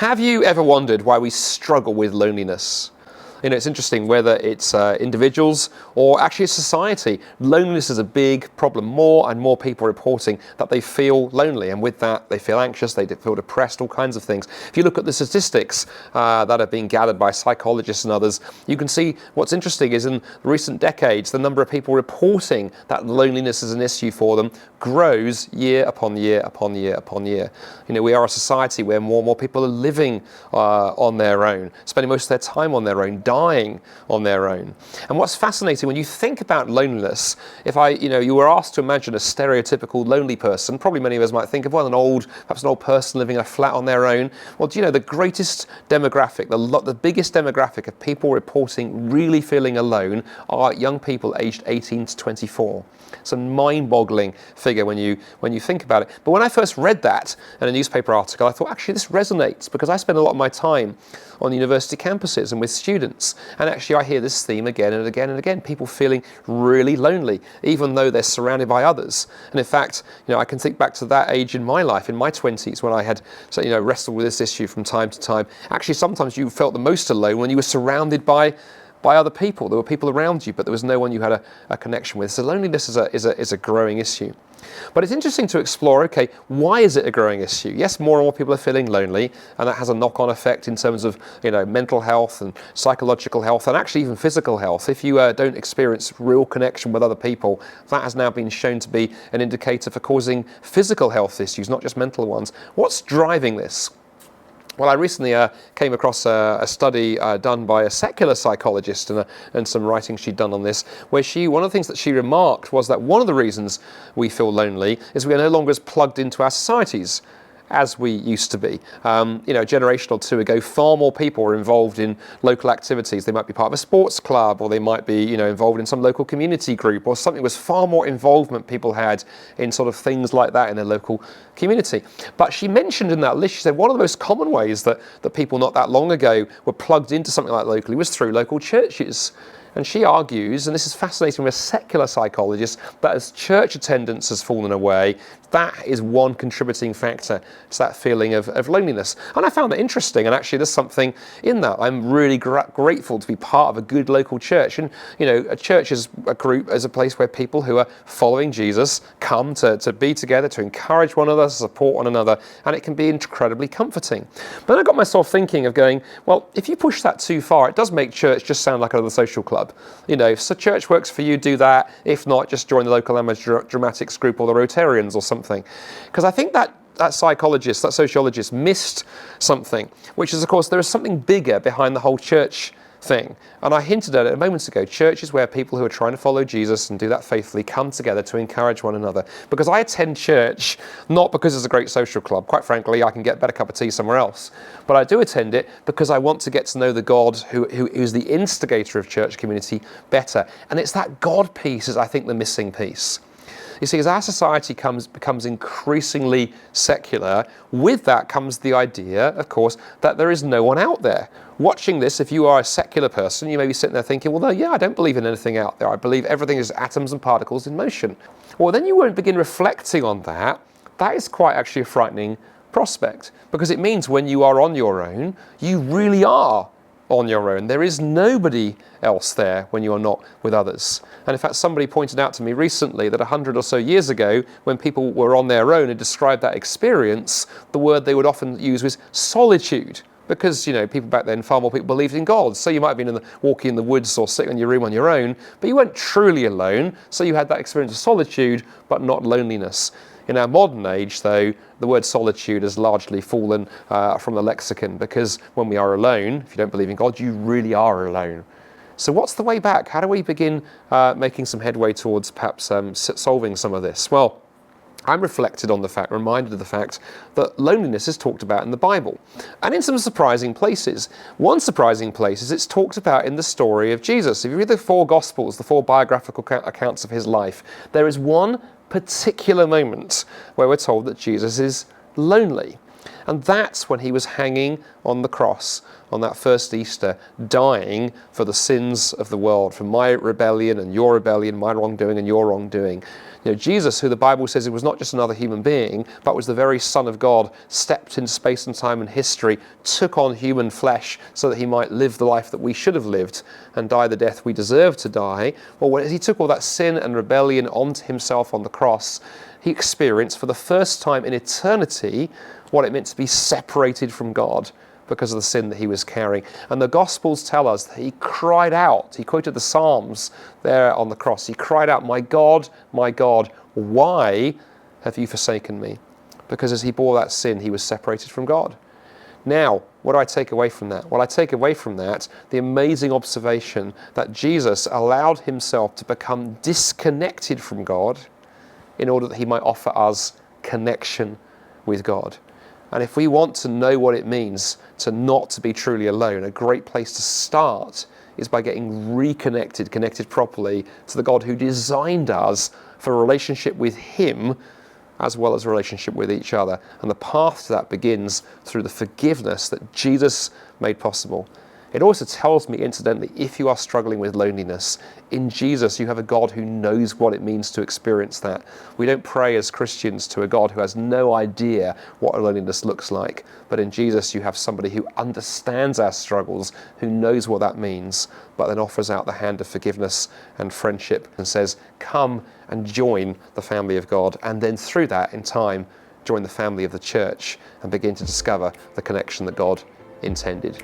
Have you ever wondered why we struggle with loneliness? It's interesting whether it's individuals or actually society. Loneliness is a big problem. More and more people are reporting that they feel lonely, and with that they feel anxious, they feel depressed, all kinds of things. If you look at the statistics that are being gathered by psychologists and others, you can see what's interesting is in recent decades the number of people reporting that loneliness is an issue for them grows year upon year upon year upon year. We are a society where more and more people are living on their own, spending most of their time on their own, dying on their own. And what's fascinating when you think about loneliness, if you were asked to imagine a stereotypical lonely person, probably many of us might think of perhaps an old person living in a flat on their own. Well, do you know the greatest demographic, the biggest demographic of people reporting really feeling alone are young people aged 18 to 24. It's a mind-boggling figure when you think about it. But when I first read that in a newspaper article, I thought, actually, this resonates, because I spend a lot of my time on university campuses and with students. And actually, I hear this theme again and again and again, people feeling really lonely, even though they're surrounded by others. And in fact, I can think back to that age in my life, in my 20s, when I had wrestled with this issue from time to time. Actually, sometimes you felt the most alone when you were surrounded by other people. There were people around you, but there was no one you had a connection with. So loneliness is a growing issue. But it's interesting to explore, okay, why is it a growing issue? Yes, more and more people are feeling lonely, and that has a knock-on effect in terms of mental health and psychological health, and actually even physical health. If you don't experience real connection with other people, that has now been shown to be an indicator for causing physical health issues, not just mental ones. What's driving this? Well, I recently came across a study done by a secular psychologist and some writing she'd done on this, where one of the things that she remarked was that one of the reasons we feel lonely is we are no longer as plugged into our societies as we used to be. A generation or two ago, far more people were involved in local activities. They might be part of a sports club, or they might be, involved in some local community group, or something. There was far more involvement people had in sort of things like that in their local community. But she mentioned in that list, she said one of the most common ways that people not that long ago were plugged into something like locally was through local churches. And she argues, and this is fascinating from a secular psychologist, that as church attendance has fallen away, that is one contributing factor to that feeling of loneliness. And I found that interesting, and actually there's something in that. I'm really grateful to be part of a good local church. And, a church is a group, as a place where people who are following Jesus come to be together, to encourage one another, to support one another, and it can be incredibly comforting. But then I got myself thinking of going, well, if you push that too far, it does make church just sound like another social club. If so church works for you, do that. If not, just join the local amateur dramatics group or the Rotarians or something. Because I think that psychologist, that sociologist missed something, which is, of course, there is something bigger behind the whole church thing. And I hinted at it a moment ago. Church is where people who are trying to follow Jesus and do that faithfully come together to encourage one another. Because I attend church not because it's a great social club. Quite frankly, I can get a better cup of tea somewhere else. But I do attend it because I want to get to know the God who is the instigator of church community better. And it's that God piece is, I think, the missing piece. You see, as our society becomes increasingly secular, with that comes the idea, of course, that there is no one out there. Watching this, if you are a secular person, you may be sitting there thinking, well, no, yeah, I don't believe in anything out there. I believe everything is atoms and particles in motion. Well, then you won't begin reflecting on that. That is quite actually a frightening prospect, because it means when you are on your own, you really are on your own. There is nobody else there when you are not with others. And in fact, somebody pointed out to me recently that 100 or so years ago, when people were on their own and described that experience, the word they would often use was solitude. Because, people back then, far more people believed in God. So you might have been walking in the woods or sitting in your room on your own, but you weren't truly alone. So you had that experience of solitude, but not loneliness. In our modern age, though, the word solitude has largely fallen from the lexicon, because when we are alone, if you don't believe in God, you really are alone. So what's the way back? How do we begin making some headway towards perhaps solving some of this? Well, I'm reminded of the fact that loneliness is talked about in the Bible, and in some surprising places. One surprising place is it's talked about in the story of Jesus. If you read the four Gospels, the four biographical accounts of his life, there is one particular moment where we're told that Jesus is lonely. And that's when he was hanging on the cross on that first Easter, dying for the sins of the world, for my rebellion and your rebellion, my wrongdoing and your wrongdoing. Jesus, who the Bible says was not just another human being, but was the very Son of God, stepped into space and time and history, took on human flesh so that he might live the life that we should have lived and die the death we deserve to die. Well, when he took all that sin and rebellion onto himself on the cross, he experienced for the first time in eternity what it meant to be separated from God because of the sin that he was carrying. And the Gospels tell us that he cried out. He quoted the Psalms there on the cross. He cried out, my God, why have you forsaken me?" Because as he bore that sin, he was separated from God. Now, what do I take away from that? Well, I take away from that the amazing observation that Jesus allowed himself to become disconnected from God in order that he might offer us connection with God. And if we want to know what it means to not to be truly alone, a great place to start is by getting connected properly to the God who designed us for a relationship with him as well as a relationship with each other. And the path to that begins through the forgiveness that Jesus made possible. It also tells me, incidentally, if you are struggling with loneliness, in Jesus you have a God who knows what it means to experience that. We don't pray as Christians to a God who has no idea what loneliness looks like. But in Jesus you have somebody who understands our struggles, who knows what that means, but then offers out the hand of forgiveness and friendship and says, come and join the family of God. And then through that, in time, join the family of the church and begin to discover the connection that God intended.